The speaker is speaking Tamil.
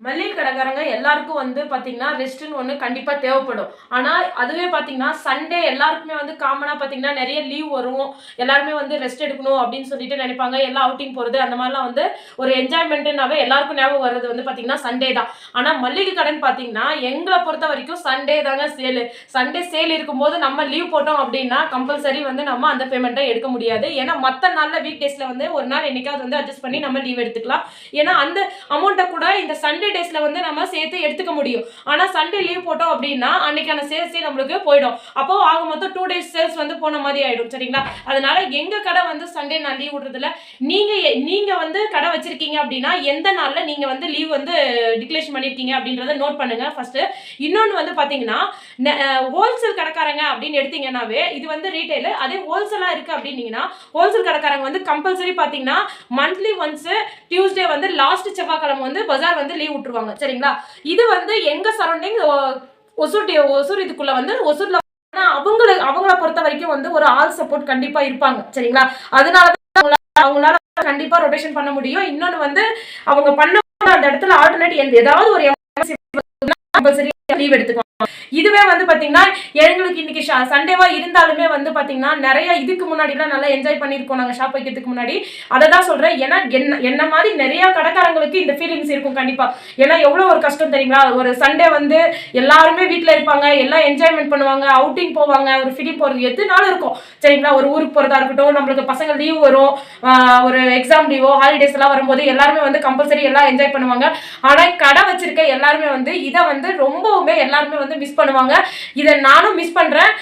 மளிகை கடைக்காரங்க எல்லாருக்கும் வந்து பார்த்தீங்கன்னா, ரெஸ்ட்டுன்னு ஒண்ணு கண்டிப்பா தேவைப்படும். ஆனா, அதுவே பார்த்தீங்கன்னா, சண்டே எல்லாருக்குமே வந்து காமனா பார்த்தீங்கன்னா, நெறைய லீவ் வரும். எல்லாருமே வந்து ரெஸ்ட் எடுக்கணும் அப்படின்னு சொல்லிட்டு நெனைப்பாங்க. எல்லாம் அவுட்டிங் போறது அந்த மாரிலாம் வந்து ஒரு என்ஜாய்மெண்ட்டுனாவே எல்லாருக்கும் ஞாபகம் வர்றது வந்து பார்த்தீங்கன்னா, சண்டே தான். ஆனா, மளிகை கடைன்னு பார்த்தீங்கன்னா, எங்கள பொறுத்த வரைக்கும் சண்டே தாங்க சேலு. சண்டே சேல் இருக்கும்போது நம்ம லீவ் போட்டோம் அப்படின்னா, கம்பல்சரி வந்து நம்ம அந்த பேமெண்ட்ட எடுக்க முடியாது. ஏன்னா, மத்த நாள்ல வீக் டேஸ்ல வந்து ஒரு நாள் என்னைக்காவது வந்து அட்ஜஸ்ட் பண்ணி நம்ம லீவ் எடுத்துக்கலாம். ஏன்னா, அந்த அமௌண்ட்ட கூட இந்த சண்டே டேஸ்ல வந்து நம்ம சேர்த்து எடுத்துக்க முடியும். ஆனா சண்டே லீவ் போட்டோம் அப்படின்னா அன்னைக்கான சேல்ஸே நம்மளுக்கு போயிடும். அப்போ ஆக மொத்தம் 2 டேஸ் சேல்ஸ் வந்து போன மாதிரி ஆயிடும். சரிங்களா? அதனால எங்க கடை வந்து சண்டே நான் லீவ் விடுறதில்ல. நீங்க நீங்க வந்து கடை வச்சிருக்கீங்க அப்படின்னா எந்த நாள்ல நீங்க வந்து லீவ் வந்து டிக்ளரேஷன் பண்ணிருக்கீங்க அப்படின்றத நோட் பண்ணுங்க ஃபர்ஸ்ட். இன்னொன்னு வந்து பாத்தீங்கன்னா ஹோல்சேல் கடைக்காரங்க அப்படின்னு எடுத்தீங்கன்னாவே இது வந்து ரீட்டைல். அதே ஹோல்சேலா இருக்கு அப்படின்னீங்கன்னா ஹோல்சேல் கடைக்காரங்க வந்து கம்பல்சரி பாத்தீங்கன்னா மந்த்லி ஒன்ஸ் டியூஸ்டே வந்து லாஸ்ட் செவ்வாய்க்கிழமை வந்து பஜார் வந்து லீவ் விட்டுருவாங்க. சரிங்களா? இது வந்து எங்க சரௌண்டிங் ஒசூர் இதுக்குள்ள வந்து ஒசூர்ல அவங்கள பொறுத்த வரைக்கும் வந்து ஒரு ஆல் சப்போர்ட் கண்டிப்பா இருப்பாங்க. சரிங்களா? அதனால அவங்களால கண்டிப்பா ரொட்டேஷன் பண்ண முடியும். இன்னொன்னு வந்து அவங்க பண்ண அந்த இடத்துல ஆல்டர்னேட் ஏதாவது ஒரு கம்பல்சரி லீவ் எடுத்துக்குவாங்க. இதுவே வந்து பாத்தீங்கன்னா எங்களுக்கு இன்னைக்கு சண்டேவா இருந்தாலுமே வந்து பாத்தீங்கன்னா நிறைய இதுக்கு முன்னாடி எல்லாம் நல்லா என்ஜாய் பண்ணிருக்கோம் நாங்க ஷாப் வைக்கிறதுக்கு முன்னாடி. அதை தான் சொல்றேன். ஏன்னா என்ன மாதிரி நிறைய கடைக்காரங்களுக்கு இந்த ஃபீலிங்ஸ் இருக்கும் கண்டிப்பா. ஏன்னா எவ்வளவு ஒரு கஷ்டம் தெரியுங்களா? ஒரு சண்டே வந்து எல்லாருமே வீட்டுல இருப்பாங்க, எல்லாம் என்ஜாய்மெண்ட் பண்ணுவாங்க, அவுட்டிங் போவாங்க, ஒரு ஃபிலிம் போறது எதுனாலும் இருக்கும். சரிங்களா? ஒரு ஊருக்கு போறதா இருக்கட்டும், நம்மளுக்கு பசங்க லீவ் வரும், ஒரு எக்ஸாம் லீவோ ஹாலிடேஸ் எல்லாம் வரும்போது எல்லாருமே வந்து கம்பல்சரி எல்லாம் என்ஜாய் பண்ணுவாங்க. ஆனா கடை வச்சிருக்க எல்லாருமே வந்து இதை வந்து ரொம்பவுமே எல்லாருமே வந்து மிஸ் பண்ணுவாங்க. இதை நானும் மிஸ் பண்றேன்.